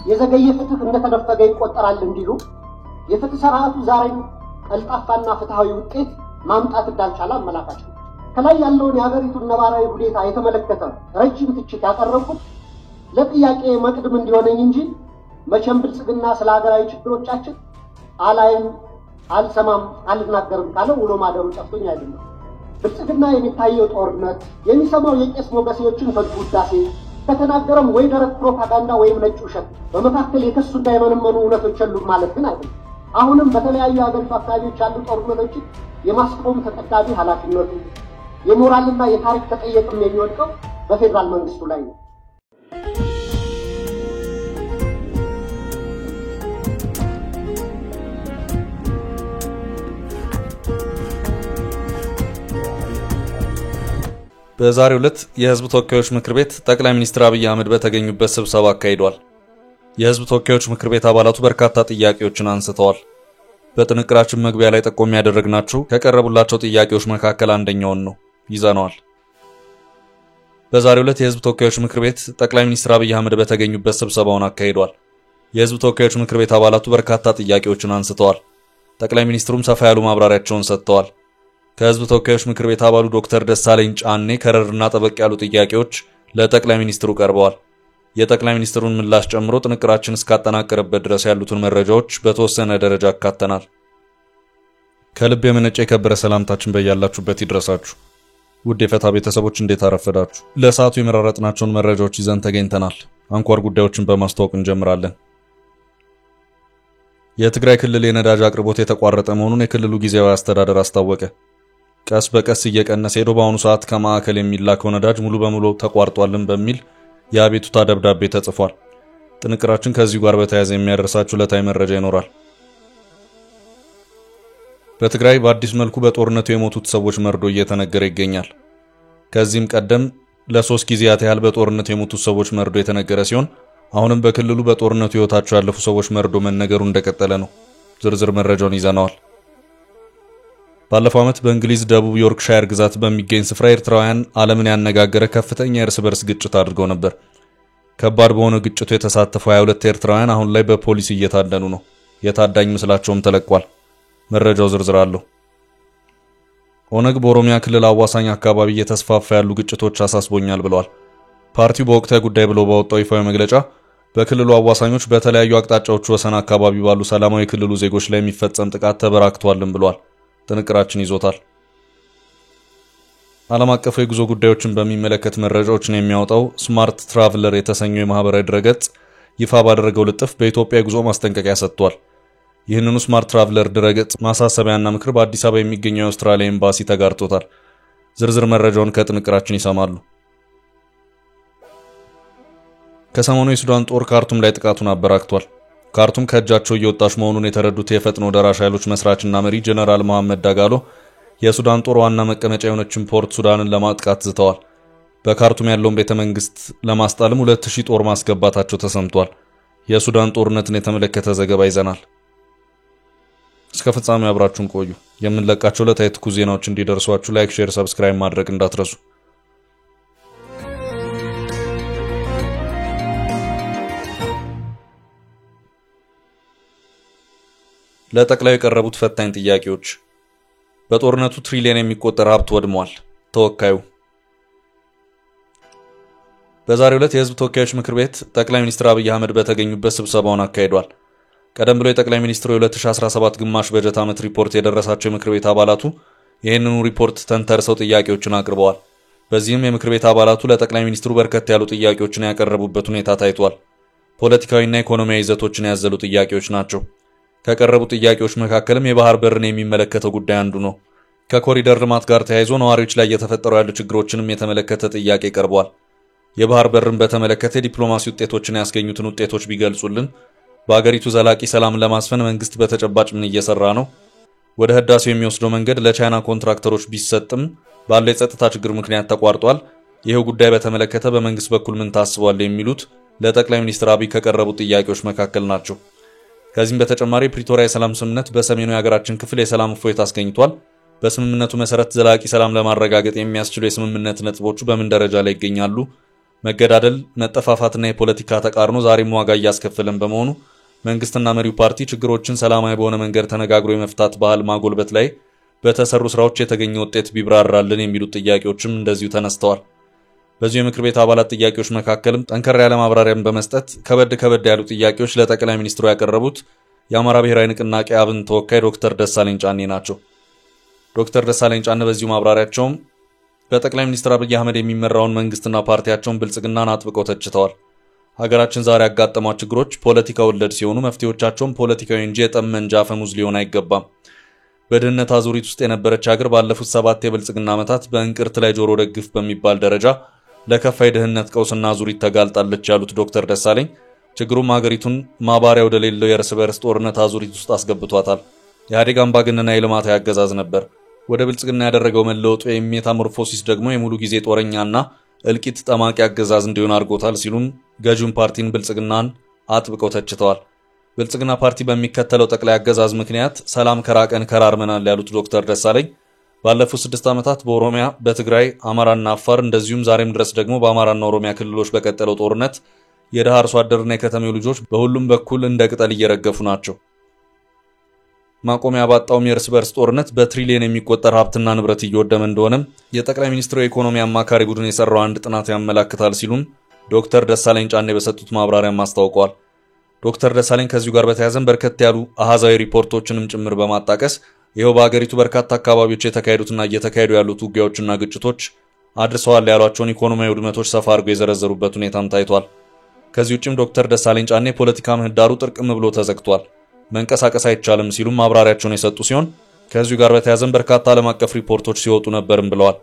የዘገየ ፍትህ እንደተደፈገ ይቆጠራል እንዲሉ የፍትህ ስርዓቱ ዛሬም ቀልጣፋና ፍትሃዊ ውጤት ማምጣት እንዳልቻለ አመላካች ነው። ከላይ ያለውን የሀገሪቱን ነባራዊ ሁኔታ የተመለከተ ረጅም ትችት ያቀረብኩት ለጥያቄ መቅድም እንዲሆነኝ እንጂ መቼም ብልጽግና ስለ ሀገራዊ ችግሮቻችን አላይም፣ አልሰማም፣ አልናገርም ካለ ውሎ ማደሩ ጠፍቶኝ አይደለም። ብልጽግና የሚታየው ጦርነት የሚሰማው የቄስ ሞገሴዎችን ከንቱ ውዳሴ ከተናገረም ወይ ደረቅ ፕሮፓጋንዳ ወይም ነጭ ውሸት በመካከል የከሱና የመነመኑ እውነቶች የሉም ማለት ግን አይደለም። አሁንም በተለያዩ የሀገሪቱ አካባቢዎች ያሉ ጦርነቶችን የማስቆም ተቀዳሚ ኃላፊነቱ የሞራልና የታሪክ ተጠየቅም የሚወድቀው በፌደራል መንግስቱ ላይ ነው። በዛሬው ዕለት የህዝብ ተወካዮች ምክር ቤት ጠቅላይ ሚኒስትር አብይ አህመድ በተገኙበት ስብሰባ አካሂዷል። የህዝብ ተወካዮች ምክር ቤት አባላቱ በርካታ ጥያቄዎችን አንስተዋል። በጥንቅራችን መግቢያ ላይ ጠቆም ያደረግናችሁ ከቀረቡላቸው ጥያቄዎች መካከል አንደኛውን ነው ይዘናል። በዛሬው ዕለት የህዝብ ተወካዮች ምክር ቤት ጠቅላይ ሚኒስትር አብይ አህመድ በተገኙበት ስብሰባውን አካሂዷል። የህዝብ ተወካዮች ምክር ቤት አባላቱ በርካታ ጥያቄዎችን አንስተዋል። ጠቅላይ ሚኒስትሩም ሰፋ ያሉ ማብራሪያቸውን ሰጥተዋል። ከህዝብ ተወካዮች ምክር ቤት አባሉ ዶክተር ደሳለኝ ጫኔ ከረርና ጠበቅ ያሉ ጥያቄዎች ለጠቅላይ ሚኒስትሩ ቀርበዋል። የጠቅላይ ሚኒስትሩን ምላሽ ጨምሮ ጥንቅራችን እስካጠናቀረበት ድረስ ያሉትን መረጃዎች በተወሰነ ደረጃ አካተናል። ከልብ የመነጨ የከበረ ሰላምታችን በያላችሁበት ይድረሳችሁ። ውድ የፈታ ቤተሰቦች እንዴት አረፈዳችሁ? ለሰዓቱ የመራረጥናቸውን መረጃዎች ይዘን ተገኝተናል። አንኳር ጉዳዮችን በማስተዋወቅ እንጀምራለን። የትግራይ ክልል የነዳጅ አቅርቦት የተቋረጠ መሆኑን የክልሉ ጊዜያዊ አስተዳደር አስታወቀ። ቀስ በቀስ እየቀነሰ ሄዶ በአሁኑ ሰዓት ከማዕከል የሚላከው ነዳጅ ሙሉ በሙሉ ተቋርጧልን በሚል የአቤቱታ ደብዳቤ ተጽፏል። ጥንቅራችን ከዚህ ጋር በተያያዘ የሚያደርሳችሁ ዕለታዊ መረጃ ይኖራል። በትግራይ በአዲስ መልኩ በጦርነቱ የሞቱት ሰዎች መርዶ እየተነገረ ይገኛል። ከዚህም ቀደም ለ3 ጊዜያት ያህል በጦርነቱ የሞቱት ሰዎች መርዶ የተነገረ ሲሆን አሁንም በክልሉ በጦርነቱ ህይወታቸው ያለፉ ሰዎች መርዶ መነገሩ እንደቀጠለ ነው። ዝርዝር መረጃውን ይዘናል። ባለፈው ዓመት በእንግሊዝ ደቡብ ዮርክሻየር ግዛት በሚገኝ ስፍራ ኤርትራውያን ዓለምን ያነጋገረ ከፍተኛ የእርስ በርስ ግጭት አድርገው ነበር። ከባድ በሆነ ግጭቱ የተሳተፉ 22 ኤርትራውያን አሁን ላይ በፖሊስ እየታደኑ ነው። የታዳኝ ምስላቸውም ተለቋል። መረጃው ዝርዝር አለው። ኦነግ በኦሮሚያ ክልል አዋሳኝ አካባቢ እየተስፋፋ ያሉ ግጭቶች አሳስቦኛል ብለዋል። ፓርቲው በወቅታዊ ጉዳይ ብሎ ባወጣው ይፋዊ መግለጫ በክልሉ አዋሳኞች በተለያዩ አቅጣጫዎች ወሰን አካባቢ ባሉ ሰላማዊ የክልሉ ዜጎች ላይ የሚፈጸም ጥቃት ተበራክቷልም ብለዋል። ጥንቅራችን ይዞታል። ዓለም አቀፍ የጉዞ ጉዳዮችን በሚመለከት መረጃዎችን የሚያወጣው ስማርት ትራቨለር የተሰኘው የማህበራዊ ድረገጽ ይፋ ባደረገው ልጥፍ በኢትዮጵያ የጉዞ ማስጠንቀቂያ ሰጥቷል። ይህንኑ ስማርት ትራቨለር ድረገጽ ማሳሰቢያና ምክር በአዲስ አበባ የሚገኘው የአውስትራሊያ ኤምባሲ ተጋርቶታል። ዝርዝር መረጃውን ከጥንቅራችን ይሰማሉ። ከሰሞኑ የሱዳን ጦር ካርቱም ላይ ጥቃቱን አበራክቷል። ካርቱም ከእጃቸው እየወጣች መሆኑን የተረዱት የፈጥኖ ደራሽ ኃይሎች መስራችና መሪ ጀነራል መሐመድ ዳጋሎ የሱዳን ጦር ዋና መቀመጫ የሆነችን ፖርት ሱዳንን ለማጥቃት ዝተዋል። በካርቱም ያለውን ቤተመንግስት ለማስጣልም 2000 ጦር ማስገባታቸው ተሰምቷል። የሱዳን ጦርነትን የተመለከተ ዘገባ ይዘናል። እስከ ፍጻሜው አብራችሁን ቆዩ። የምንለቃቸው ዕለታዊ ትኩስ ዜናዎች እንዲደርሷችሁ ላይክ፣ ሼር፣ ሰብስክራይብ ማድረግ እንዳትረሱ። ለጠቅላዩ የቀረቡት ፈታኝ ጥያቄዎች። በጦርነቱ ትሪሊየን የሚቆጠር ሀብት ወድሟል። ተወካዩ በዛሬው ዕለት የህዝብ ተወካዮች ምክር ቤት ጠቅላይ ሚኒስትር አብይ አህመድ በተገኙበት ስብሰባውን አካሂዷል። ቀደም ብሎ የጠቅላይ ሚኒስትሩ የ2017 ግማሽ በጀት ዓመት ሪፖርት የደረሳቸው የምክር ቤት አባላቱ ይህንኑ ሪፖርት ተንተርሰው ጥያቄዎችን አቅርበዋል። በዚህም የምክር ቤት አባላቱ ለጠቅላይ ሚኒስትሩ በርከት ያሉ ጥያቄዎችን ያቀረቡበት ሁኔታ ታይቷል። ፖለቲካዊና ኢኮኖሚያዊ ይዘቶችን ያዘሉ ጥያቄዎች ናቸው። ከቀረቡ ጥያቄዎች መካከልም የባህር በርን የሚመለከተው ጉዳይ አንዱ ነው። ከኮሪደር ልማት ጋር ተያይዞ ነዋሪዎች ላይ እየተፈጠሩ ያሉ ችግሮችንም የተመለከተ ጥያቄ ቀርቧል። የባህር በርን በተመለከተ የዲፕሎማሲ ውጤቶችን ያስገኙትን ውጤቶች ቢገልጹልን፣ በአገሪቱ ዘላቂ ሰላም ለማስፈን መንግስት በተጨባጭ ምን እየሰራ ነው፣ ወደ ህዳሴው የሚወስደው መንገድ ለቻይና ኮንትራክተሮች ቢሰጥም ባለው የጸጥታ ችግር ምክንያት ተቋርጧል፣ ይሄው ጉዳይ በተመለከተ በመንግስት በኩል ምን ታስቧል የሚሉት ለጠቅላይ ሚኒስትር አብይ ከቀረቡ ጥያቄዎች መካከል ናቸው። ከዚህም በተጨማሪ ፕሪቶሪያ የሰላም ስምምነት በሰሜኑ የሀገራችን ክፍል የሰላም እፎይታ አስገኝቷል። በስምምነቱ መሰረት ዘላቂ ሰላም ለማረጋገጥ የሚያስችሉ የስምምነት ነጥቦቹ በምን ደረጃ ላይ ይገኛሉ? መገዳደል፣ መጠፋፋትና የፖለቲካ ተቃርኖ ዛሬም ዋጋ እያስከፈለን በመሆኑ መንግስትና መሪው ፓርቲ ችግሮችን ሰላማዊ በሆነ መንገድ ተነጋግሮ የመፍታት ባህል ማጎልበት ላይ በተሰሩ ስራዎች የተገኘ ውጤት ቢብራራልን የሚሉት ጥያቄዎችም እንደዚሁ ተነስተዋል። በዚሁ የምክር ቤት አባላት ጥያቄዎች መካከልም ጠንከር ያለ ማብራሪያን በመስጠት ከበድ ያሉ ጥያቄዎች ለጠቅላይ ሚኒስትሩ ያቀረቡት የአማራ ብሔራዊ ንቅናቄ አብን ተወካይ ዶክተር ደሳለኝ ጫኔ ናቸው። ዶክተር ደሳለኝ ጫኔ በዚሁ ማብራሪያቸውም በጠቅላይ ሚኒስትር አብይ አህመድ የሚመራውን መንግስትና ፓርቲያቸውን ብልጽግናን አጥብቀው ተችተዋል። ሀገራችን ዛሬ ያጋጠሟት ችግሮች ፖለቲካ ወለድ ሲሆኑ መፍትሄዎቻቸውም ፖለቲካዊ እንጂ የጠመንጃ አፈሙዝ ሊሆን አይገባም። በድህነት አዙሪት ውስጥ የነበረች ሀገር ባለፉት 7 የብልጽግና ዓመታት በእንቅርት ላይ ጆሮ ደግፍ በሚባል ደረጃ ለከፋ የድህነት ቀውስና አዙሪት ተጋልጣለች ያሉት ዶክተር ደሳለኝ ችግሩም ሀገሪቱን ማባሪያ ወደ ሌለው የእርስ በርስ ጦርነት አዙሪት ውስጥ አስገብቷታል። የኢህአዴግ አምባገነናዊ ልማታዊ አገዛዝ ነበር። ወደ ብልጽግና ያደረገው መለወጡ የሜታሞርፎሲስ ደግሞ የሙሉ ጊዜ ጦረኛና እልቂት ጠማቂ አገዛዝ እንዲሆን አድርጎታል ሲሉም ገዢውን ፓርቲን ብልጽግናን አጥብቀው ተችተዋል። ብልጽግና ፓርቲ በሚከተለው ጠቅላይ አገዛዝ ምክንያት ሰላም ከራቀን ከራርመናል ያሉት ዶክተር ደሳለኝ ባለፉት 6 ዓመታት በኦሮሚያ፣ በትግራይ፣ አማራና አፋር እንደዚሁም ዛሬም ድረስ ደግሞ በአማራና ኦሮሚያ ክልሎች በቀጠለው ጦርነት የደሃ አርሶ አደርና የከተሜው ልጆች በሁሉም በኩል እንደ ቅጠል እየረገፉ ናቸው። ማቆሚያ ባጣውም የእርስ በርስ ጦርነት በትሪሊየን የሚቆጠር ሀብትና ንብረት እየወደመ እንደሆነም የጠቅላይ ሚኒስትሩ የኢኮኖሚ አማካሪ ቡድን የሰራው አንድ ጥናት ያመላክታል ሲሉም ዶክተር ደሳለኝ ጫኔ በሰጡት ማብራሪያም አስታውቀዋል። ዶክተር ደሳለኝ ከዚሁ ጋር በተያያዘም በርከት ያሉ አሃዛዊ ሪፖርቶችንም ጭምር በማጣቀስ ይኸው በአገሪቱ በርካታ አካባቢዎች የተካሄዱትና እየተካሄዱ ያሉት ውጊያዎችና ግጭቶች አድርሰዋል ያሏቸውን ኢኮኖሚያዊ ውድመቶች ሰፋ አድርገው የዘረዘሩበት ሁኔታም ታይቷል። ከዚህ ውጭም ዶክተር ደሳለኝ ጫኔ ፖለቲካ ምህዳሩ ጥርቅም ብሎ ተዘግቷል፣ መንቀሳቀስ አይቻልም ሲሉም ማብራሪያቸውን የሰጡ ሲሆን ከዚሁ ጋር በተያያዘም በርካታ ዓለም አቀፍ ሪፖርቶች ሲወጡ ነበርም ብለዋል።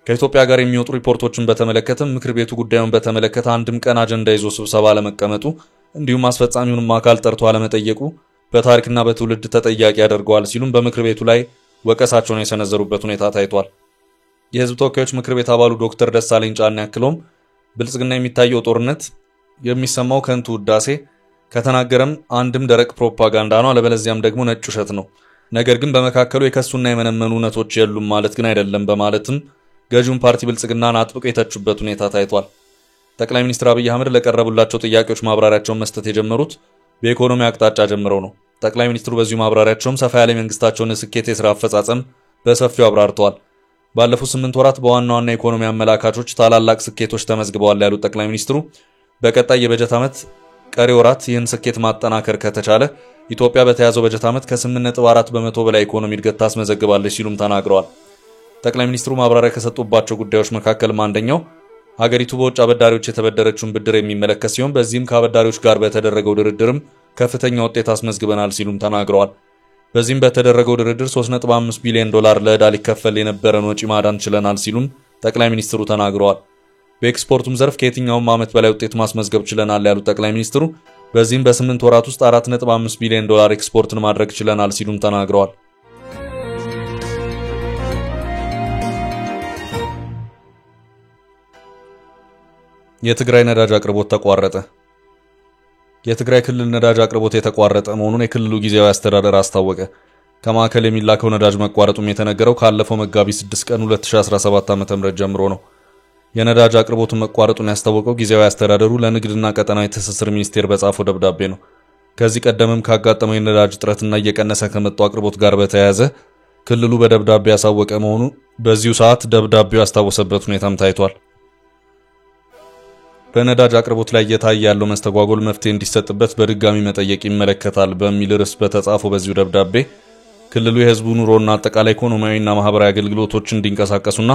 ከኢትዮጵያ ጋር የሚወጡ ሪፖርቶችን በተመለከተም ምክር ቤቱ ጉዳዩን በተመለከተ አንድም ቀን አጀንዳ ይዞ ስብሰባ አለመቀመጡ እንዲሁም አስፈጻሚውንም አካል ጠርቶ አለመጠየቁ በታሪክና በትውልድ ተጠያቂ ያደርገዋል ሲሉም በምክር ቤቱ ላይ ወቀሳቸውን የሰነዘሩበት ሁኔታ ታይቷል። የህዝብ ተወካዮች ምክር ቤት አባሉ ዶክተር ደሳለኝ ጫኔ ያክለውም ብልጽግና የሚታየው ጦርነት የሚሰማው ከንቱ ውዳሴ ከተናገረም አንድም ደረቅ ፕሮፓጋንዳ ነው፣ አለበለዚያም ደግሞ ነጭ ውሸት ነው። ነገር ግን በመካከሉ የከሱና የመነመኑ እውነቶች የሉም ማለት ግን አይደለም በማለትም ገዢውን ፓርቲ ብልጽግናን አጥብቀው የተቹበት ሁኔታ ታይቷል። ጠቅላይ ሚኒስትር አብይ አህመድ ለቀረቡላቸው ጥያቄዎች ማብራሪያቸውን መስጠት የጀመሩት በኢኮኖሚ አቅጣጫ ጀምረው ነው። ጠቅላይ ሚኒስትሩ በዚሁ ማብራሪያቸውም ሰፋ ያለ መንግስታቸውን ስኬት የሥራ አፈጻጸም በሰፊው አብራርተዋል። ባለፉት 8 ወራት በዋና ዋና ኢኮኖሚ አመላካቾች ታላላቅ ስኬቶች ተመዝግበዋል ያሉት ጠቅላይ ሚኒስትሩ በቀጣይ የበጀት ዓመት ቀሪ ወራት ይህን ስኬት ማጠናከር ከተቻለ ኢትዮጵያ በተያዘው በጀት ዓመት ከ8.4 በመቶ በላይ ኢኮኖሚ እድገት ታስመዘግባለች ሲሉም ተናግረዋል። ጠቅላይ ሚኒስትሩ ማብራሪያ ከሰጡባቸው ጉዳዮች መካከልም አንደኛው ሀገሪቱ በውጭ አበዳሪዎች የተበደረችውን ብድር የሚመለከት ሲሆን በዚህም ከአበዳሪዎች ጋር በተደረገው ድርድርም ከፍተኛ ውጤት አስመዝግበናል ሲሉም ተናግረዋል። በዚህም በተደረገው ድርድር $3.5 ቢሊዮን ለዕዳ ሊከፈል የነበረን ወጪ ማዳን ችለናል ሲሉም ጠቅላይ ሚኒስትሩ ተናግረዋል። በኤክስፖርቱም ዘርፍ ከየትኛውም ዓመት በላይ ውጤት ማስመዝገብ ችለናል ያሉት ጠቅላይ ሚኒስትሩ በዚህም በ8 ወራት ውስጥ $4.5 ቢሊዮን ኤክስፖርትን ማድረግ ችለናል ሲሉም ተናግረዋል። የትግራይ ነዳጅ አቅርቦት ተቋረጠ። የትግራይ ክልል ነዳጅ አቅርቦት የተቋረጠ መሆኑን የክልሉ ጊዜያዊ አስተዳደር አስታወቀ። ከማዕከል የሚላከው ነዳጅ መቋረጡም የተነገረው ካለፈው መጋቢት 6 ቀን 2017 ዓ.ም ጀምሮ ነው። የነዳጅ አቅርቦቱን መቋረጡን ያስታወቀው ጊዜያዊ አስተዳደሩ ለንግድና ቀጠናዊ ትስስር ሚኒስቴር በጻፈው ደብዳቤ ነው። ከዚህ ቀደምም ካጋጠመው የነዳጅ እጥረትና እየቀነሰ ከመጣው አቅርቦት ጋር በተያያዘ ክልሉ በደብዳቤ ያሳወቀ መሆኑ በዚሁ ሰዓት ደብዳቤው ያስታወሰበት ሁኔታም ታይቷል። በነዳጅ አቅርቦት ላይ እየታየ ያለው መስተጓጎል መፍትሄ እንዲሰጥበት በድጋሚ መጠየቅ ይመለከታል በሚል ርዕስ በተጻፈው በዚሁ ደብዳቤ ክልሉ የህዝቡ ኑሮና አጠቃላይ ኢኮኖሚያዊና ማህበራዊ አገልግሎቶች እንዲንቀሳቀሱና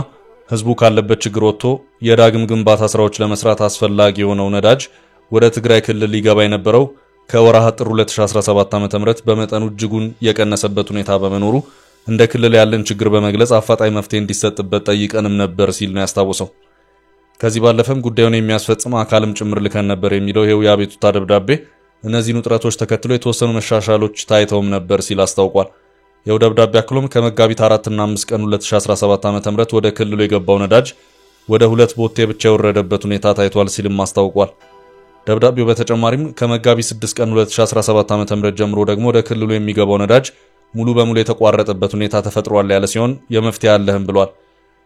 ህዝቡ ካለበት ችግር ወጥቶ የዳግም ግንባታ ስራዎች ለመስራት አስፈላጊ የሆነው ነዳጅ ወደ ትግራይ ክልል ሊገባ የነበረው ከወርሃ ጥር 2017 ዓ.ም በመጠኑ እጅጉን የቀነሰበት ሁኔታ በመኖሩ እንደ ክልል ያለን ችግር በመግለጽ አፋጣኝ መፍትሄ እንዲሰጥበት ጠይቀንም ነበር ሲል ነው ያስታወሰው። ከዚህ ባለፈም ጉዳዩን የሚያስፈጽም አካልም ጭምር ልከን ነበር የሚለው ይሄው የአቤቱታ ደብዳቤ እነዚህን ውጥረቶች ተከትሎ የተወሰኑ መሻሻሎች ታይተውም ነበር ሲል አስታውቋል። ይኸው ደብዳቤ አክሎም ከመጋቢት 4 እና 5 ቀን 2017 ዓ.ም ወደ ክልሉ የገባው ነዳጅ ወደ 2 ቦቴ ብቻ የወረደበት ሁኔታ ታይቷል ሲልም አስታውቋል። ደብዳቤው በተጨማሪም ከመጋቢት 6 ቀን 2017 ዓ.ም ጀምሮ ደግሞ ወደ ክልሉ የሚገባው ነዳጅ ሙሉ በሙሉ የተቋረጠበት ሁኔታ ተፈጥሯል ያለ ሲሆን የመፍትሄ አለህም ብሏል።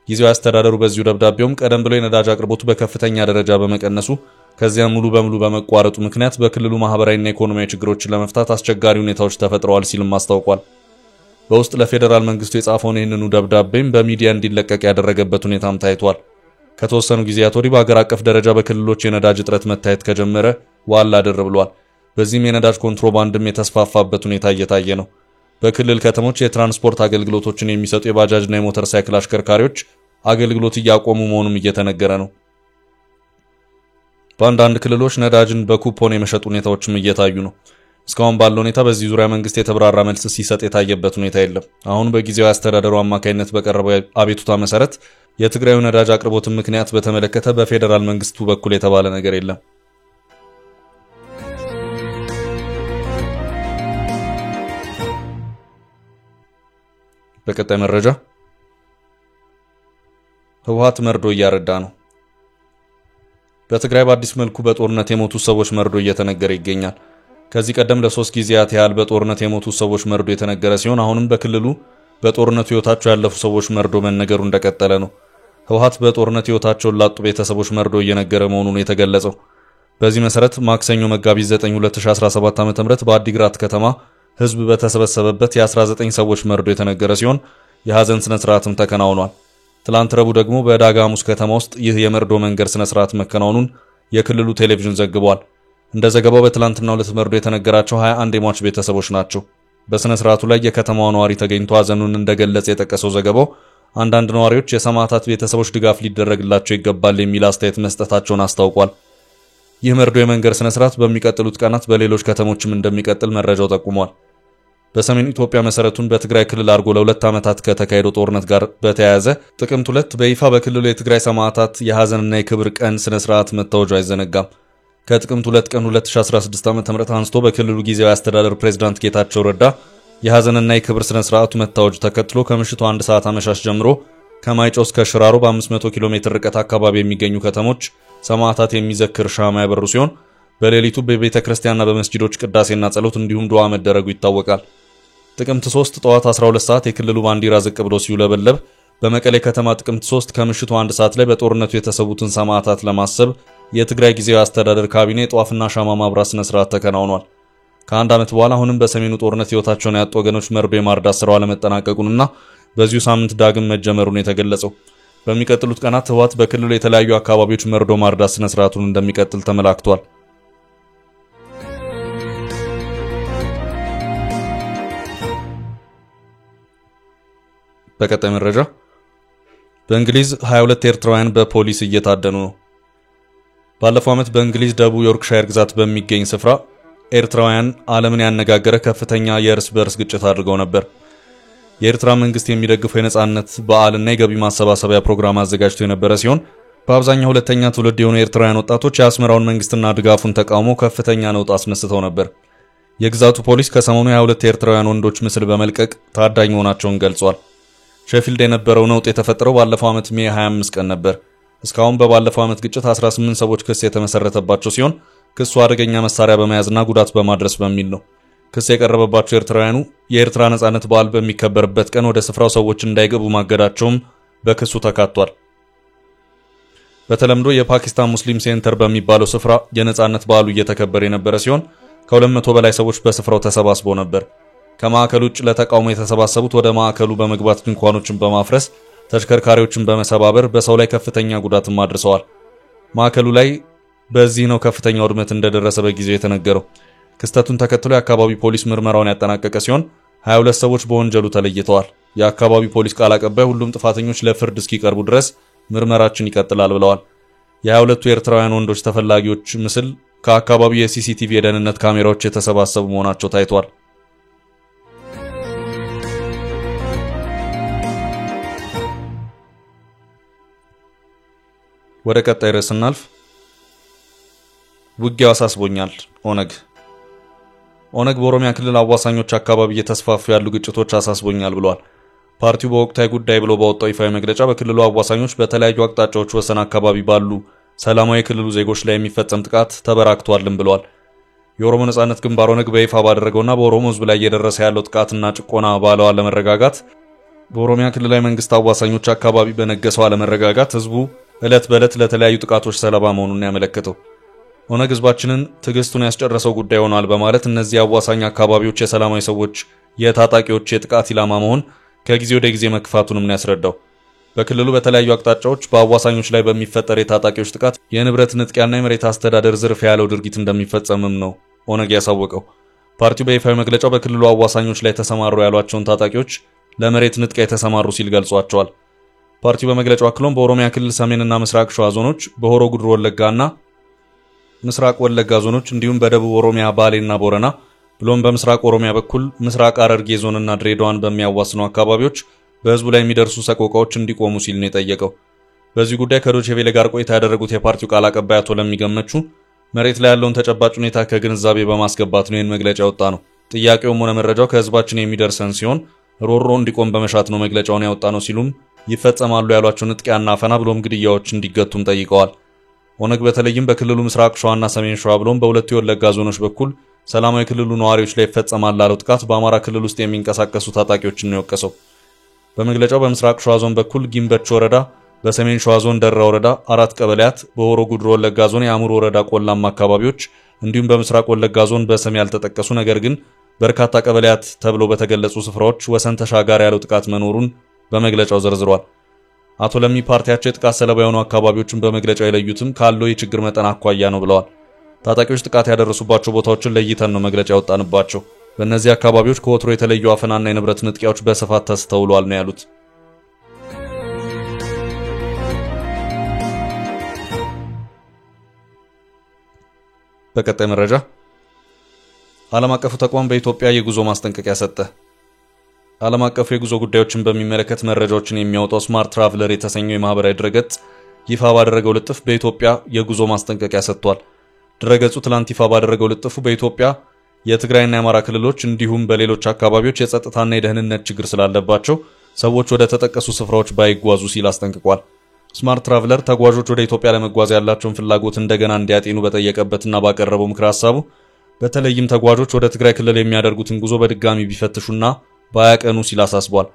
ጊዜያዊ አስተዳደሩ በዚሁ ደብዳቤውም ቀደም ብሎ የነዳጅ አቅርቦቱ በከፍተኛ ደረጃ በመቀነሱ ከዚያም ሙሉ በሙሉ በመቋረጡ ምክንያት በክልሉ ማህበራዊና ኢኮኖሚያዊ ችግሮችን ለመፍታት አስቸጋሪ ሁኔታዎች ተፈጥረዋል ሲልም አስታውቋል። በውስጥ ለፌዴራል መንግስቱ የጻፈውን ይህንኑ ደብዳቤም በሚዲያ እንዲለቀቅ ያደረገበት ሁኔታም ታይቷል። ከተወሰኑ ጊዜያት ወዲህ በአገር አቀፍ ደረጃ በክልሎች የነዳጅ እጥረት መታየት ከጀመረ ዋላ ድር ብሏል። በዚህም የነዳጅ ኮንትሮባንድም የተስፋፋበት ሁኔታ እየታየ ነው። በክልል ከተሞች የትራንስፖርት አገልግሎቶችን የሚሰጡ የባጃጅና የሞተር ሳይክል አሽከርካሪዎች አገልግሎት እያቆሙ መሆኑም እየተነገረ ነው። በአንዳንድ ክልሎች ነዳጅን በኩፖን የመሸጥ ሁኔታዎችም እየታዩ ነው። እስካሁን ባለው ሁኔታ በዚህ ዙሪያ መንግስት የተብራራ መልስ ሲሰጥ የታየበት ሁኔታ የለም። አሁን በጊዜያዊ አስተዳደሩ አማካይነት በቀረበው አቤቱታ መሰረት የትግራዩ ነዳጅ አቅርቦትን ምክንያት በተመለከተ በፌዴራል መንግስቱ በኩል የተባለ ነገር የለም። በቀጣይ መረጃ ህወሓት መርዶ እያረዳ ነው። በትግራይ በአዲስ መልኩ በጦርነት የሞቱ ሰዎች መርዶ እየተነገረ ይገኛል። ከዚህ ቀደም ለ3 ጊዜያት ያህል በጦርነት የሞቱ ሰዎች መርዶ የተነገረ ሲሆን አሁንም በክልሉ በጦርነቱ ህይወታቸው ያለፉ ሰዎች መርዶ መነገሩ እንደቀጠለ ነው። ህወሓት በጦርነት ህይወታቸውን ላጡ ቤተሰቦች መርዶ እየነገረ መሆኑን የተገለጸው። በዚህ መሰረት ማክሰኞ መጋቢት 9 2017 ዓ.ም በአዲግራት ከተማ ህዝብ በተሰበሰበበት የ19 ሰዎች መርዶ የተነገረ ሲሆን የሐዘን ስነ ስርዓትም ተከናውኗል። ትላንት ረቡዕ ደግሞ በዕዳጋ ሐሙስ ከተማ ውስጥ ይህ የመርዶ መንገር ስነ ስርዓት መከናወኑን የክልሉ ቴሌቪዥን ዘግቧል። እንደ ዘገባው በትላንትናው ዕለት መርዶ የተነገራቸው 21 የሟች ቤተሰቦች ናቸው። በስነ ስርዓቱ ላይ የከተማዋ ነዋሪ ተገኝቶ ሐዘኑን እንደገለጸ የጠቀሰው ዘገባው አንዳንድ ነዋሪዎች የሰማዕታት ቤተሰቦች ድጋፍ ሊደረግላቸው ይገባል የሚል አስተያየት መስጠታቸውን አስታውቋል። ይህ መርዶ የመንገር ስነ ስርዓት በሚቀጥሉት ቀናት በሌሎች ከተሞችም እንደሚቀጥል መረጃው ጠቁሟል። በሰሜን ኢትዮጵያ መሰረቱን በትግራይ ክልል አድርጎ ለ2 ዓመታት ከተካሄደው ጦርነት ጋር በተያያዘ ጥቅምት 2 በይፋ በክልሉ የትግራይ ሰማዕታት የሐዘንና የክብር ቀን ስነ ስርዓት መታወጁ አይዘነጋም። ከጥቅምት 2 ቀን 2016 ዓ.ም አንስቶ በክልሉ ጊዜያዊ አስተዳደር ፕሬዝዳንት ጌታቸው ረዳ የሐዘንና የክብር ስነ ስርዓቱ መታወጁ ተከትሎ ከምሽቱ 1 ሰዓት አመሻሽ ጀምሮ ከማይጨው እስከ ሽራሮ በ500 ኪሎ ሜትር ርቀት አካባቢ የሚገኙ ከተሞች ሰማዕታት የሚዘክር ሻማ ያበሩ ሲሆን በሌሊቱ በቤተ ክርስቲያንና በመስጂዶች ቅዳሴና ጸሎት እንዲሁም ዱዓ መደረጉ ይታወቃል። ጥቅምት 3 ጠዋት 12 ሰዓት የክልሉ ባንዲራ ዝቅ ብሎ ሲውለበለብ በመቀሌ ከተማ ጥቅምት 3 ከምሽቱ 1 ሰዓት ላይ በጦርነቱ የተሰዉትን ሰማዕታት ለማሰብ የትግራይ ጊዜያዊ አስተዳደር ካቢኔ ጧፍና ሻማ ማብራት ስነ ስርዓት ተከናውኗል። ከአንድ ዓመት በኋላ አሁንም በሰሜኑ ጦርነት ህይወታቸውን ያጡ ወገኖች መርዶ የማርዳት ስራው አለመጠናቀቁንና በዚሁ ሳምንት ዳግም መጀመሩን የተገለጸው። በሚቀጥሉት ቀናት ህወሓት በክልሉ የተለያዩ አካባቢዎች መርዶ ማርዳት ስነ ስርዓቱን እንደሚቀጥል ተመላክቷል። በቀጣይ መረጃ በእንግሊዝ 22 ኤርትራውያን በፖሊስ እየታደኑ ነው። ባለፈው ዓመት በእንግሊዝ ደቡብ ዮርክሻየር ግዛት በሚገኝ ስፍራ ኤርትራውያን ዓለምን ያነጋገረ ከፍተኛ የእርስ በርስ ግጭት አድርገው ነበር። የኤርትራ መንግስት የሚደግፈው የነጻነት በዓልና የገቢ ማሰባሰቢያ ፕሮግራም አዘጋጅቶ የነበረ ሲሆን በአብዛኛው ሁለተኛ ትውልድ የሆኑ ኤርትራውያን ወጣቶች የአስመራውን መንግስትና ድጋፉን ተቃውሞ ከፍተኛ ነውጥ አስነስተው ነበር። የግዛቱ ፖሊስ ከሰሞኑ 22 ኤርትራውያን ወንዶች ምስል በመልቀቅ ታዳኝ መሆናቸውን ገልጿል። ሼፊልድ የነበረው ነውጥ የተፈጠረው ባለፈው ዓመት ሜይ 25 ቀን ነበር። እስካሁን በባለፈው ዓመት ግጭት 18 ሰዎች ክስ የተመሰረተባቸው ሲሆን ክሱ አደገኛ መሳሪያ በመያዝና ጉዳት በማድረስ በሚል ነው። ክስ የቀረበባቸው ኤርትራውያኑ የኤርትራ ነጻነት በዓል በሚከበርበት ቀን ወደ ስፍራው ሰዎች እንዳይገቡ ማገዳቸውም በክሱ ተካቷል። በተለምዶ የፓኪስታን ሙስሊም ሴንተር በሚባለው ስፍራ የነጻነት በዓሉ እየተከበረ የነበረ ሲሆን ከ200 በላይ ሰዎች በስፍራው ተሰባስበው ነበር። ከማዕከሉ ውጭ ለተቃውሞ የተሰባሰቡት ወደ ማዕከሉ በመግባት ድንኳኖችን በማፍረስ ተሽከርካሪዎችን በመሰባበር በሰው ላይ ከፍተኛ ጉዳትም አድርሰዋል። ማዕከሉ ላይ በዚህ ነው ከፍተኛ ውድመት እንደደረሰ በጊዜው የተነገረው። ክስተቱን ተከትሎ የአካባቢ ፖሊስ ምርመራውን ያጠናቀቀ ሲሆን 22 ሰዎች በወንጀሉ ተለይተዋል። የአካባቢ ፖሊስ ቃል አቀባይ ሁሉም ጥፋተኞች ለፍርድ እስኪቀርቡ ድረስ ምርመራችን ይቀጥላል ብለዋል። የ22ቱ ኤርትራውያን ወንዶች ተፈላጊዎች ምስል ከአካባቢው የሲሲቲቪ የደህንነት ካሜራዎች የተሰባሰቡ መሆናቸው ታይቷል። ወደ ቀጣይ ርዕስ እናልፍ። ውጊያው አሳስቦኛል። ኦነግ በኦሮሚያ ክልል አዋሳኞች አካባቢ እየተስፋፉ ያሉ ግጭቶች አሳስቦኛል ብሏል። ፓርቲው በወቅታዊ ጉዳይ ብሎ ባወጣው ይፋዊ መግለጫ በክልሉ አዋሳኞች በተለያዩ አቅጣጫዎች ወሰን አካባቢ ባሉ ሰላማዊ የክልሉ ዜጎች ላይ የሚፈጸም ጥቃት ተበራክቷልም ብሏል። የኦሮሞ ነጻነት ግንባር ኦነግ በይፋ ባደረገውና በኦሮሞ ሕዝብ ላይ እየደረሰ ያለው ጥቃትና ጭቆና ባለው አለመረጋጋት በኦሮሚያ ክልላዊ መንግስት አዋሳኞች አካባቢ በነገሰው አለመረጋጋት ህዝቡ ዕለት በዕለት ለተለያዩ ጥቃቶች ሰለባ መሆኑን ያመለከተው ኦነግ ህዝባችንን ትዕግስቱን ያስጨረሰው ጉዳይ ሆኗል በማለት እነዚህ አዋሳኝ አካባቢዎች የሰላማዊ ሰዎች የታጣቂዎች የጥቃት ኢላማ መሆን ከጊዜ ወደ ጊዜ መክፋቱንም ነው ያስረዳው። በክልሉ በተለያዩ አቅጣጫዎች በአዋሳኞች ላይ በሚፈጠር የታጣቂዎች ጥቃት የንብረት ንጥቂያና የመሬት አስተዳደር ዝርፊያ ያለው ድርጊት እንደሚፈጸምም ነው ኦነግ ያሳወቀው። ፓርቲው በይፋዊ መግለጫው በክልሉ አዋሳኞች ላይ ተሰማሩ ያሏቸውን ታጣቂዎች ለመሬት ንጥቂያ የተሰማሩ ሲል ገልጿቸዋል። ፓርቲው በመግለጫው አክሎም በኦሮሚያ ክልል ሰሜንና ምስራቅ ሸዋ ዞኖች፣ በሆሮ ጉድሩ ወለጋና ምስራቅ ወለጋ ዞኖች እንዲሁም በደቡብ ኦሮሚያ ባሌና ቦረና ብሎም በምስራቅ ኦሮሚያ በኩል ምስራቅ ሐረርጌ ዞንና ድሬዳዋን በሚያዋስኑ አካባቢዎች በህዝቡ ላይ የሚደርሱ ሰቆቃዎች እንዲቆሙ ሲል ነው የጠየቀው። በዚህ ጉዳይ ከዶቼ ቬለ ጋር ቆይታ ያደረጉት የፓርቲው ቃል አቀባይ አቶ ለሚገመቹ መሬት ላይ ያለውን ተጨባጭ ሁኔታ ከግንዛቤ በማስገባት ነው ይህን መግለጫ ያወጣ ነው። ጥያቄውም ሆነ መረጃው ከህዝባችን የሚደርሰን ሲሆን ሮሮ እንዲቆም በመሻት ነው መግለጫውን ያወጣ ነው ሲሉም ይፈጸማሉ ያሏቸው ንጥቂያና አፈና ብሎም ግድያዎች እንዲገቱም ጠይቀዋል። ኦነግ በተለይም በክልሉ ምስራቅ ሸዋና ሰሜን ሸዋ ብሎም በሁለቱ የወለጋ ዞኖች በኩል ሰላማዊ ክልሉ ነዋሪዎች ላይ ይፈጸማል ላለው ጥቃት በአማራ ክልል ውስጥ የሚንቀሳቀሱ ታጣቂዎችን ነው የወቀሰው። በመግለጫው በምስራቅ ሸዋ ዞን በኩል ጊምበች ወረዳ፣ በሰሜን ሸዋ ዞን ደራ ወረዳ 4 ቀበሌያት፣ በሆሮ ጉድሩ ወለጋ ዞን የአሙር ወረዳ ቆላማ አካባቢዎች እንዲሁም በምስራቅ ወለጋ ዞን በስም ያልተጠቀሱ ነገር ግን በርካታ ቀበሌያት ተብሎ በተገለጹ ስፍራዎች ወሰን ተሻጋሪ ያለው ጥቃት መኖሩን በመግለጫው ዘርዝሯል። አቶ ለሚ ፓርቲያቸው የጥቃት ሰለባ የሆኑ አካባቢዎችን በመግለጫው የለዩትም ካለው የችግር መጠን አኳያ ነው ብለዋል። ታጣቂዎች ጥቃት ያደረሱባቸው ቦታዎችን ለይተን ነው መግለጫ ያወጣንባቸው። በእነዚህ አካባቢዎች ከወትሮ የተለዩ አፈናና የንብረት ንጥቂያዎች በስፋት ተስተውሏል ነው ያሉት። በቀጣይ መረጃ ዓለም አቀፉ ተቋም በኢትዮጵያ የጉዞ ማስጠንቀቂያ ሰጠ። ዓለም አቀፉ የጉዞ ጉዳዮችን በሚመለከት መረጃዎችን የሚያወጣው ስማርት ትራቭለር የተሰኘው የማህበራዊ ድረገጽ ይፋ ባደረገው ልጥፍ በኢትዮጵያ የጉዞ ማስጠንቀቂያ ሰጥቷል። ድረገጹ ትላንት ይፋ ባደረገው ልጥፉ በኢትዮጵያ የትግራይና የአማራ ክልሎች እንዲሁም በሌሎች አካባቢዎች የጸጥታና የደህንነት ችግር ስላለባቸው ሰዎች ወደ ተጠቀሱ ስፍራዎች ባይጓዙ ሲል አስጠንቅቋል። ስማርት ትራቭለር ተጓዦች ወደ ኢትዮጵያ ለመጓዝ ያላቸውን ፍላጎት እንደገና እንዲያጤኑ በጠየቀበትና ባቀረበው ምክረ ሐሳቡ በተለይም ተጓዦች ወደ ትግራይ ክልል የሚያደርጉትን ጉዞ በድጋሚ ቢፈትሹና ባያቀኑ ሲል አሳስቧል።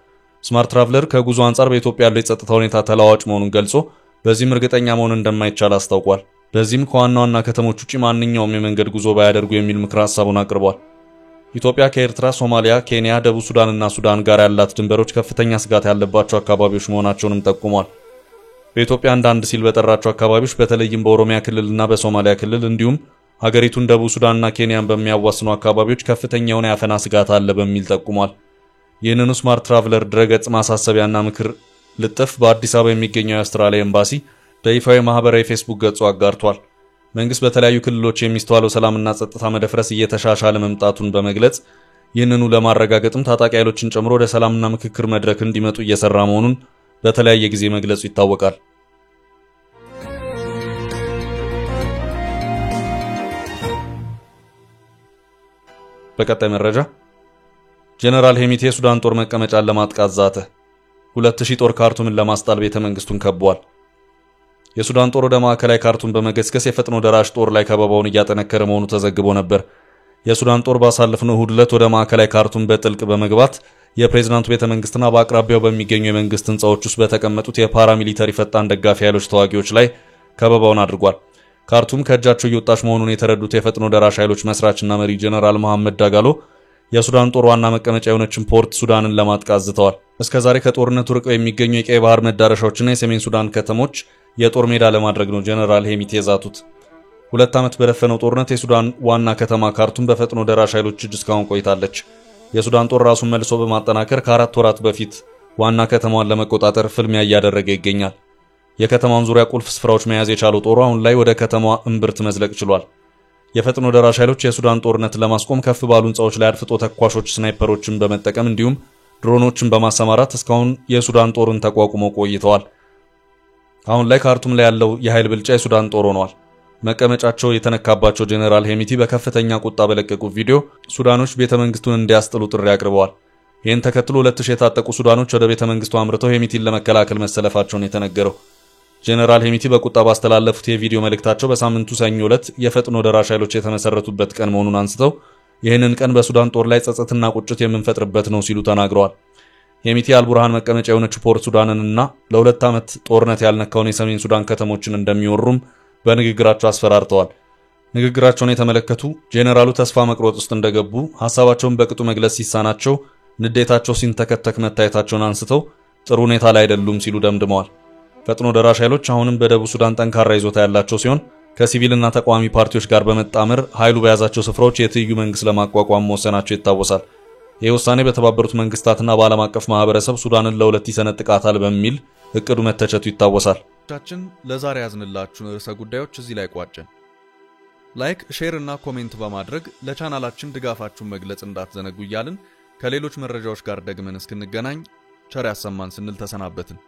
ስማርት ትራቭለር ከጉዞ አንጻር በኢትዮጵያ ያለው የጸጥታ ሁኔታ ተለዋዋጭ መሆኑን ገልጾ በዚህም እርግጠኛ መሆን እንደማይቻል አስታውቋል። በዚህም ከዋና ዋና ከተሞች ውጪ ማንኛውም የመንገድ ጉዞ ባያደርጉ የሚል ምክረ ሐሳቡን አቅርቧል። ኢትዮጵያ ከኤርትራ፣ ሶማሊያ፣ ኬንያ፣ ደቡብ ሱዳንና ሱዳን ጋር ያላት ድንበሮች ከፍተኛ ስጋት ያለባቸው አካባቢዎች መሆናቸውንም ጠቁሟል። በኢትዮጵያ አንዳንድ ሲል በጠራቸው አካባቢዎች በተለይም በኦሮሚያ ክልልና በሶማሊያ ክልል እንዲሁም ሀገሪቱን ደቡብ ሱዳንና ኬንያን በሚያዋስኑ አካባቢዎች ከፍተኛ የሆነ የአፈና ስጋት አለ በሚል ጠቁሟል። ይህንኑ ስማርት ትራቭለር ድረገጽ ማሳሰቢያና ምክር ልጥፍ በአዲስ አበባ የሚገኘው የአውስትራሊያ ኤምባሲ በይፋዊ ማህበራዊ ፌስቡክ ገጹ አጋርቷል። መንግስት በተለያዩ ክልሎች የሚስተዋለው ሰላምና ጸጥታ መደፍረስ እየተሻሻለ መምጣቱን በመግለጽ ይህንኑ ለማረጋገጥም ታጣቂ ኃይሎችን ጨምሮ ወደ ሰላምና ምክክር መድረክ እንዲመጡ እየሰራ መሆኑን በተለያየ ጊዜ መግለጹ ይታወቃል። በቀጣይ መረጃ ጀነራል ሄሚቲ የሱዳን ጦር መቀመጫን ለማጥቃት ዛተ። 2000 ጦር ካርቱምን ለማስጣል ቤተ መንግስቱን ከቧል። የሱዳን ጦር ወደ ማዕከላዊ ካርቱም በመገስገስ የፈጥኖ ደራሽ ጦር ላይ ከበባውን እያጠነከረ መሆኑ ተዘግቦ ነበር። የሱዳን ጦር ባሳለፍነው እሁድ ዕለት ወደ ማዕከላዊ ካርቱም በጥልቅ በመግባት የፕሬዝዳንቱ ቤተ መንግስትና በአቅራቢያው በሚገኙ የመንግስት ህንጻዎች ውስጥ በተቀመጡት የፓራሚሊተሪ ፈጣን ደጋፊ ኃይሎች ተዋጊዎች ላይ ከበባውን አድርጓል። ካርቱም ከእጃቸው እየወጣች መሆኑን የተረዱት የፈጥኖ ደራሽ ኃይሎች መስራችና መሪ ጀነራል መሐመድ ዳጋሎ የሱዳን ጦር ዋና መቀመጫ የሆነችን ፖርት ሱዳንን ለማጥቃት ዝተዋል። እስከዛሬ ከጦርነቱ ርቀው የሚገኙ የቀይ ባህር መዳረሻዎችና የሰሜን ሱዳን ከተሞች የጦር ሜዳ ለማድረግ ነው ጀነራል ሄሚቲ የዛቱት። 2 ዓመት በደፈነው ጦርነት የሱዳን ዋና ከተማ ካርቱም በፈጥኖ ደራሽ ኃይሎች እጅ እስካሁን ቆይታለች። የሱዳን ጦር ራሱን መልሶ በማጠናከር ከ4 ወራት በፊት ዋና ከተማዋን ለመቆጣጠር ፍልሚያ እያደረገ ይገኛል። የከተማውን ዙሪያ ቁልፍ ስፍራዎች መያዝ የቻለው ጦሩ አሁን ላይ ወደ ከተማዋ እምብርት መዝለቅ ችሏል። የፈጥኖ ደራሽ ኃይሎች የሱዳን ጦርነት ለማስቆም ከፍ ባሉ ህንጻዎች ላይ አድፍጦ ተኳሾች ስናይፐሮችን በመጠቀም እንዲሁም ድሮኖችን በማሰማራት እስካሁን የሱዳን ጦርን ተቋቁመው ቆይተዋል። አሁን ላይ ካርቱም ላይ ያለው የኃይል ብልጫ የሱዳን ጦር ሆኗል። መቀመጫቸው የተነካባቸው ጀነራል ሄሚቲ በከፍተኛ ቁጣ በለቀቁት ቪዲዮ ሱዳኖች ቤተ መንግስቱን እንዲያስጥሉ ጥሪ አቅርበዋል። ይህን ተከትሎ 2000 የታጠቁ ሱዳኖች ወደ ቤተ መንግስቱ አምርተው ሄሚቲን ለመከላከል መሰለፋቸውን የተነገረው ጀነራል ሄሚቲ በቁጣ ባስተላለፉት የቪዲዮ መልእክታቸው በሳምንቱ ሰኞ ዕለት የፈጥኖ ደራሽ ኃይሎች የተመሰረቱበት ቀን መሆኑን አንስተው ይህንን ቀን በሱዳን ጦር ላይ ጸጸትና ቁጭት የምንፈጥርበት ነው ሲሉ ተናግረዋል። የሚቲ አልቡርሃን መቀመጫ የሆነችው ፖርት ሱዳንንና ለ2 ዓመት ጦርነት ያልነካውን የሰሜን ሱዳን ከተሞችን እንደሚወሩም በንግግራቸው አስፈራርተዋል። ንግግራቸውን የተመለከቱ ጄኔራሉ ተስፋ መቁረጥ ውስጥ እንደገቡ ሐሳባቸውን በቅጡ መግለጽ ሲሳናቸው ንዴታቸው ሲንተከተክ መታየታቸውን አንስተው ጥሩ ሁኔታ ላይ አይደሉም ሲሉ ደምድመዋል። ፈጥኖ ደራሽ ኃይሎች አሁንም በደቡብ ሱዳን ጠንካራ ይዞታ ያላቸው ሲሆን ከሲቪልና ተቃዋሚ ፓርቲዎች ጋር በመጣመር ኃይሉ በያዛቸው ስፍራዎች የትይዩ መንግስት ለማቋቋም መወሰናቸው ይታወሳል። ይህ ውሳኔ በተባበሩት መንግስታትና በዓለም አቀፍ ማህበረሰብ ሱዳንን ለሁለት ይሰነጥቃታል በሚል እቅዱ መተቸቱ ይታወሳል። ቻችን ለዛሬ ያዝንላችሁን ርዕሰ ጉዳዮች እዚህ ላይ ቋጨን። ላይክ፣ ሼር እና ኮሜንት በማድረግ ለቻናላችን ድጋፋችሁን መግለጽ እንዳትዘነጉ እያልን ከሌሎች መረጃዎች ጋር ደግመን እስክንገናኝ ቸር ያሰማን ስንል ተሰናበትን።